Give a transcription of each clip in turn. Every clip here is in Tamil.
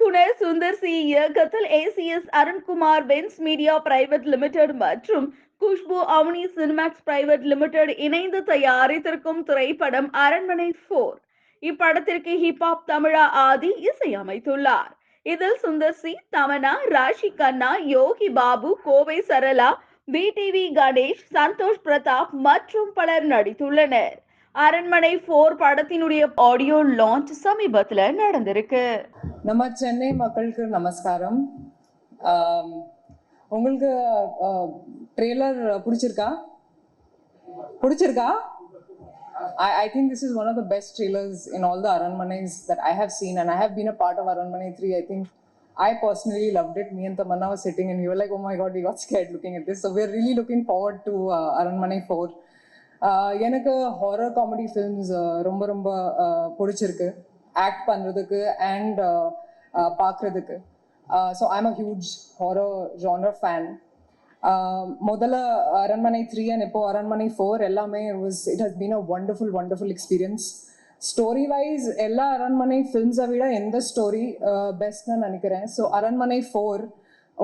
இயக்குனர் சுந்தர் சி இயக்கத்தில் ACS Arunkumar Benzz media private limited மற்றும் Khushbu Avni cinemax private limited இணைந்து தயாரித்திருக்கும் திரைப்படம் அரண்மனை 4. இப்படத்திற்கு ஹிப்ஹாப் தமிழா ஆதி இசையமைத்துள்ளார். இதில் சுந்தர் சி, தமன்னா, ராஷி கண்ணா, யோகி பாபு, கோவை சரளா, பிடிவி கணேஷ், சந்தோஷ் பிரதாப் மற்றும் பலர் நடித்துள்ளனர். அரண்மனை 4 படத்தினுடைய ஆடியோ லான்ச் சமீபத்துல நடந்திருக்கு. நம்ம சென்னை மக்களுக்கு நமஸ்காரம். உங்களுக்கு ட்ரெய்லர் பிடிச்சிருக்கா? I think this is one of the best trailers in all the Aranmanes that I have seen, and I have been a part of Aranmane 3. I think I personally loved it. Me and Tamanna were sitting and we were like, oh my god, we got scared looking at this. So we're really looking forward to Aranmane 4. எனக்கு ஹாரர் காமெடி ஃபில்ம்ஸ் ரொம்ப ரொம்ப பிடிச்சிருக்கு ஆக்ட் பண்ணுறதுக்கு அண்ட் பார்க்குறதுக்கு. So I am a huge horror genre fan. முதல்ல அரண்மனை 3 அண்ட் இப்போ அரண்மனை 4 எல்லாமே it has been a wonderful experience. Story wise எல்லா அரண்மனை ஃபில்ம்ஸை விட எந்த ஸ்டோரி பெஸ்ட்னு நினைக்கிறேன். ஸோ அரண்மனை 4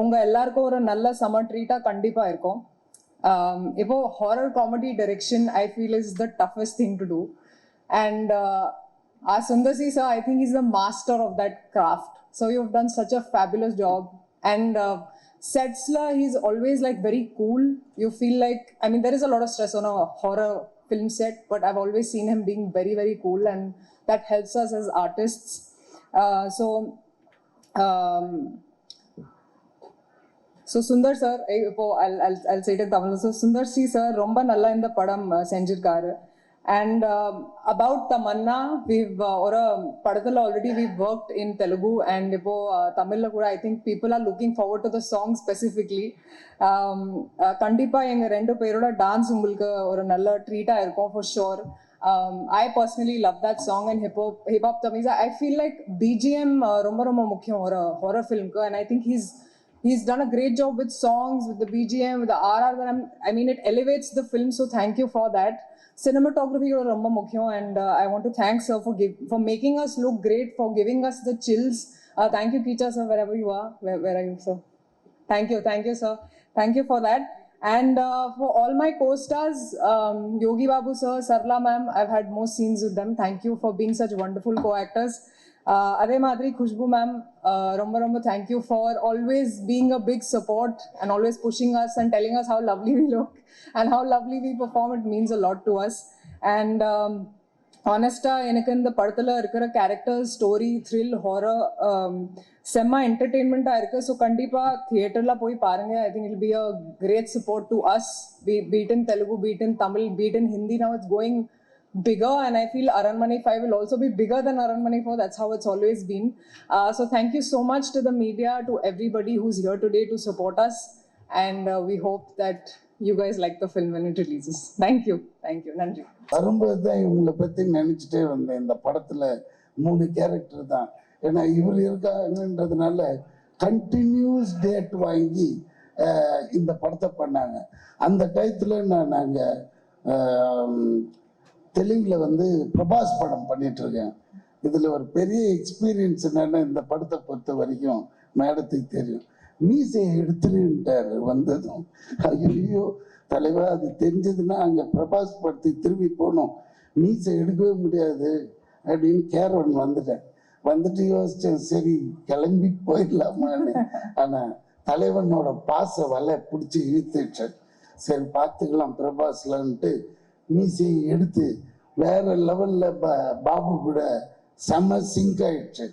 உங்கள் எல்லாருக்கும் ஒரு நல்ல சம்மர் ட்ரீட்டாக கண்டிப்பாக இருக்கும். இப்போ horror comedy direction I feel is the toughest thing to do, and our Sundar C sir, I think he's the master of that craft. So you've done such a fabulous job, and sets la he's always like very cool. You feel like, I mean, there is a lot of stress on a horror film set, but I've always seen him being very cool, and that helps us as artists. So Sundar sir, I'll say it in Tamil. So Sundar C sir romba nalla inda padam senjirkaru. And about Tamanna, we've padathula already we've worked in Telugu, and ipo Tamil la kuda I think people are looking forward to the song specifically. Kandipa enga rendu peroda dance ungalku oru nalla treat ah irukum for sure. I personally love that song, and hip hop Tamiza, I feel like BGM romba mukyam or horror film ku, and I think he's done a great job with songs, with the BGM, with the RR. I mean, it elevates the film, so thank you for that. Cinematography is romba mukyam, and I want to thank sir for making us look great, for giving us the chills. Thank you, Kicha sir, wherever you are. Where are you, sir? Thank you, sir. Thank you for that. And for all my co-stars, Yogi Babu sir, Sarla ma'am, I've had more scenes with them. Thank you for being such wonderful co-actors. Adhe Madri, Khushbu ma'am, romba thank you for always being a big support and always pushing us and telling us how lovely we look and how lovely we perform. It means a lot to us. And honesta, எனக்கு இந்த படத்துல இருக்கிற கேரக்டர், ஸ்டோரி, த்ரில், ஹாரர் செம்ம என்டர்டெயின்மெண்ட்டாக இருக்குது. ஸோ கண்டிப்பாக தியேட்டரில் போய் பாருங்கள். I think it be a great support to us, beat in Telugu, beat in Tamil, beat in Hindi. Now it's going bigger, and I feel Aranmane 5 will also be bigger than Aranmane 4. That's how it's always been. So thank you so much to the media, to everybody who's here today to support us, and we hope that you guys like the film when it releases. Thank you நன்றி. வரும்போது தான் இவங்களை பற்றி நினச்சிட்டே வந்தேன். இந்த படத்தில் 3 கேரக்டர் தான், ஏன்னா இவர் இருக்காங்கன்றதுனால கண்டினியூஸ் டேட் வாங்கி இந்த படத்தை பண்ணாங்க. அந்த டயத்தில் நாங்கள் தெலுங்கில் வந்து பிரபாஸ் படம் பண்ணிகிட்ருக்கேன். இதில் ஒரு பெரிய எக்ஸ்பீரியன்ஸ் என்னென்னா, இந்த படத்தை பொறுத்த வரைக்கும் மேடத்துக்கு தெரியும், மீசையை எடுத்துருன்ட்டார். வந்ததும் ஐயோ தலைவா, அது தெரிஞ்சதுன்னா அங்கே பிரபாஸ் படத்துக்கு திரும்பி போகணும், மீசை எடுக்கவே முடியாது அப்படின்னு கேரவன் வந்துட்டு யோசிச்சேன், சரி கிளம்பி போயிடலாமான்னு. ஆனால் தலைவனோட பாச வலை பிடிச்சி இழுத்துட்டேன். சரி பார்த்துக்கலாம் பிரபாஸ்லன்ட்டு மீசையை எடுத்து வேற லெவலில் பாபு கூட செம்ம சிங்க் ஆயிடுச்சு.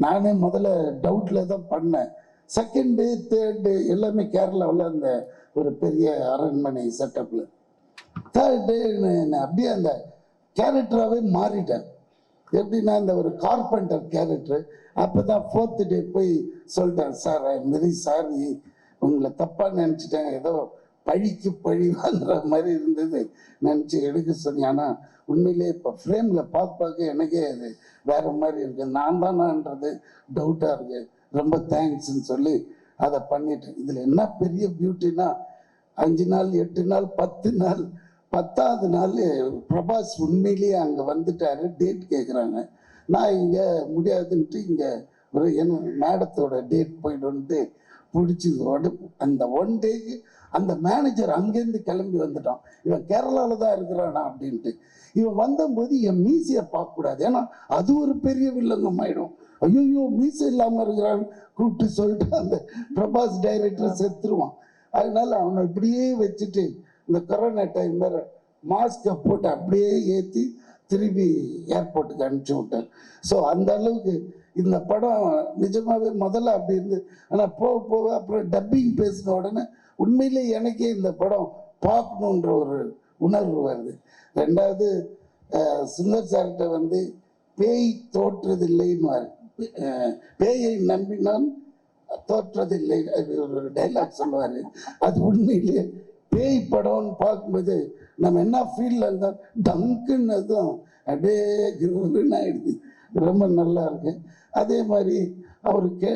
நானே முதல்ல டவுட்டில் தான் பண்ணேன். செகண்டு தேர்டு எல்லாமே கேரளாவில் அந்த ஒரு பெரிய அரண்மனை செட்டப்பில். தேர்டு அப்படியே அந்த கேரக்டராகவே மாறிட்டேன். எப்படின்னா அந்த ஒரு கார்பெண்டர் கேரக்டர். அப்போ தான் 4th டே போய் சொல்லிட்டேன், sir I am very sorry, உங்களை தப்பாக நினச்சிட்டேன், ஏதோ பழிக்கு பழி வாங்குற மாதிரி இருந்தது நினச்சி எடுக்க சொன்னி. ஆனால் உண்மையிலே இப்போ ஃப்ரேமில் பார்க்க எனக்கே அது வேறு மாதிரி இருக்குது, நான் தானான்றது டவுட்டாக இருக்குது. ரொம்ப தேங்க்ஸ்ன்னு சொல்லி அதை பண்ணிட்டேன். இதில் என்ன பெரிய பியூட்டினா, 5 நாள் 8 நாள் 10 நாள் 10வது நாள் பிரபாஸ் உண்மையிலேயே அங்கே வந்துட்டாரு. டேட் கேட்குறாங்க. நான் இங்கே முடியாதுன்ட்டு இங்கே ஏன்னா மேடத்தோட டேட் போயிட்டு வந்துட்டு பிடிச்சி அந்த 1 டேக்கு அந்த மேனேஜர் அங்கேருந்து கிளம்பி வந்துட்டான், இவன் கேரளாவில் தான் இருக்கிறானா அப்படின்ட்டு. இவன் வந்தபோது என் மீசையை பார்க்கக்கூடாது, ஏன்னா அது ஒரு பெரிய வில்லங்கம் ஆயிடும். ஐயோ மீசை இல்லாமல் இருக்கிறான்னு கூப்பிட்டு சொல்லிட்டு அந்த பிரபாஸ் டைரக்டர் செத்துருவான். அதனால அவனை இப்படியே வச்சுட்டு இந்த கொரோனா டைம் வேற மாஸ்கை போட்டு அப்படியே ஏற்றி திருப்பி ஏர்போர்ட்டுக்கு அனுப்பிச்சி விட்டேன். ஸோ அந்த அளவுக்கு இந்த படம் நிஜமாவே முதல்ல அப்படி இருந்து, ஆனால் போக போக அப்புறம் டப்பிங் பேசின உடனே உண்மையிலே எனக்கே இந்த படம் பார்க்கணுன்ற ஒரு உணர்வு வருது. ரெண்டாவது சுந்தர் சார்கிட்ட வந்து பேய் தோற்றதில்லைன்னு, பேயை நம்பினால் தோற்றதில்லை ஒரு டைலாக் சொல்லுவார். அது உண்மையிலேயே பேய் படம்னு பார்க்கும்போது நம்ம என்ன ஃபீல்ல இருந்தால் டங்குன்னதும் அப்படியே கிருன்னு ஆயிடுது. ரொம்ப நல்லா இருக்கு. அதே மாதிரி அவருக்கு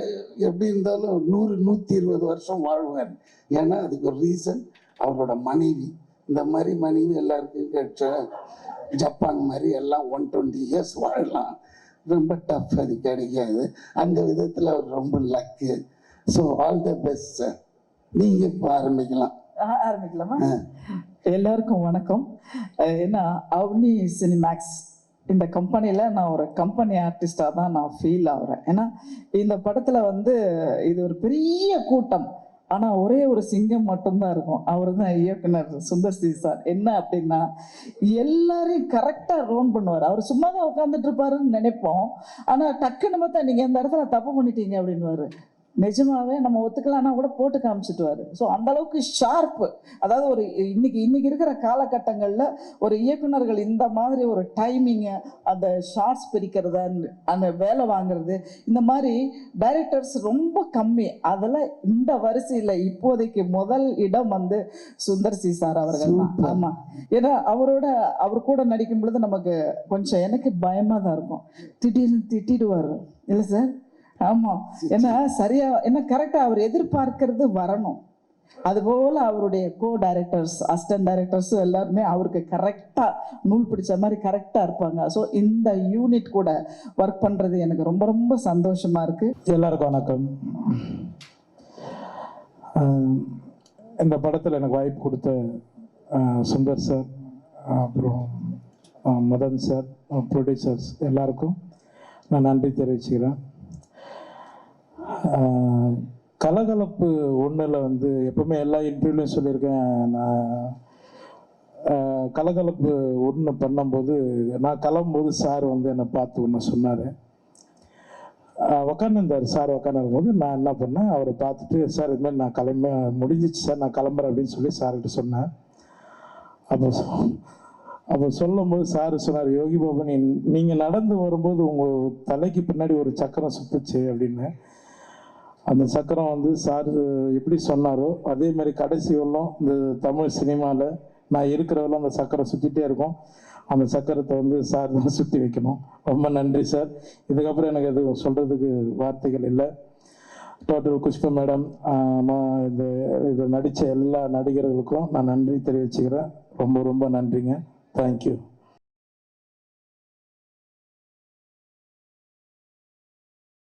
எப்படி இருந்தாலும் 100-120 வருஷம் வாழ்வார். ஏன்னா அதுக்கு ஒரு ரீசன் அவரோட மனைவி. இந்த மாதிரி மனைவி எல்லாருக்கும் கிடைச்ச ஜப்பான் மாதிரி எல்லாம் 120 இயர்ஸ் வாழலாம். ரொம்ப டஃப், அது கிடைக்காது. அந்த விதத்தில் அவர் ரொம்ப luck. So all the best sir. நீங்கள் இப்போ ஆரம்பிக்கலாமா? எல்லாருக்கும் வணக்கம். ஏன்னா அவனி சினிமேக்ஸ் இந்த கம்பெனியில் நான் ஒரு கம்பெனி ஆர்டிஸ்டாக தான் நான் ஃபீல் ஆகுறேன். ஏன்னா இந்த படத்தில் வந்து இது ஒரு பெரிய கூட்டம், ஆனால் ஒரே ஒரு சிங்கம் மட்டும்தான் இருக்கும். அவர் தான் இயக்குனர் சுந்தர் சி சார். என்ன அப்படின்னா எல்லாரையும் கரெக்டாக ரோன் பண்ணுவார். அவர் சும்மா தான் உட்காந்துட்டு இருப்பாருன்னு நினைப்போம், ஆனால் டக்குன்னு பார்த்தா நீங்கள் இந்த இடத்துல தப்பு பண்ணிட்டீங்க அப்படின்வாரு. நிஜமாவே நம்ம ஒத்துக்கலாம்னா கூட போட்டு காமிச்சிட்டுவாரு. ஸோ அந்த அளவுக்கு ஷார்ப்பு. அதாவது ஒரு இன்னைக்கு இருக்கிற காலகட்டங்களில் ஒரு இயக்குனர்கள் இந்த மாதிரி ஒரு டைமிங்கு, அந்த ஷார்ட்ஸ் பிரிக்கிறது, அந்த வேலை வாங்குறது, இந்த மாதிரி டைரக்டர்ஸ் ரொம்ப கம்மி. அதெல்லாம் இந்த வரிசையில் இப்போதைக்கு முதல் இடம் வந்து சுந்தர் சி சார் அவர்கள் தான். ஆமாம், ஏன்னா அவர் கூட நடிக்கும் பொழுது நமக்கு கொஞ்சம் எனக்கு பயமாக தான் இருக்கும். திடீர்னு திட்டிடுவார் இல்லை சார்? ஆமாம், ஏன்னா என்ன கரெக்டாக அவர் எதிர்பார்க்கறது வரணும். அதுபோல் அவருடைய கோ டைரக்டர்ஸ், அசிஸ்டன்ட் டைரக்டர்ஸும் எல்லாருமே அவருக்கு கரெக்டாக நூல் பிடிச்ச மாதிரி கரெக்டாக இருப்பாங்க. ஸோ இந்த யூனிட் கூட ஒர்க் பண்ணுறது எனக்கு ரொம்ப ரொம்ப சந்தோஷமாக இருக்குது. எல்லாருக்கும் வணக்கம். இந்த படத்தில் எனக்கு வாய்ப்பு கொடுத்த சுந்தர் சார், அப்புறம் மதன் சார், ப்ரொடியூசர்ஸ் எல்லாருக்கும் நான் நன்றி தெரிவிச்சுக்கிறேன். கலகலப்பு ஒன்றில் வந்து எப்பவுமே எல்லா இன்டர்வியூலையும் சொல்லியிருக்கேன். நான் கலகலப்பு ஒன்று பண்ணும்போது, நான் கிளம்பும்போது சார் வந்து என்னை பார்த்து ஒன்று சொன்னார். உக்காந்துருந்தார் சார். உக்காந்துருக்கும்போது நான் என்ன பண்ணேன், அவரை பார்த்துட்டு சார் இதுமாதிரி நான் முடிஞ்சிச்சு சார், நான் கிளம்புறேன் அப்படின்னு சொல்லி சார்கிட்ட சொன்னேன். அப்போ சொல்லும்போது சார் சொன்னார், யோகி பாபு நீங்கள் நடந்து வரும்போது உங்கள் தலைக்கு பின்னாடி ஒரு சக்கரம் சுத்துச்சு அப்படின்னு. அந்த சக்கரம் வந்து சார் எப்படி சொன்னாரோ அதே மாதிரி கடைசி வரலும் இந்த தமிழ் சினிமாவில் நான் இருக்கிறவரெல்லாம் அந்த சக்கரம் சுற்றிட்டே இருக்கும். அந்த சக்கரத்தை வந்து சார் தான் சுற்றி வைக்கணும். ரொம்ப நன்றி சார். இதுக்கப்புறம் எனக்கு எதுவும் சொல்கிறதுக்கு வார்த்தைகள் இல்லை. டோட்டல் குஷ்பா மேடம், இதை நடித்த எல்லா நடிகர்களுக்கும் நான் நன்றி தெரிவிச்சுக்கிறேன். ரொம்ப ரொம்ப நன்றிங்க. தேங்க்யூ.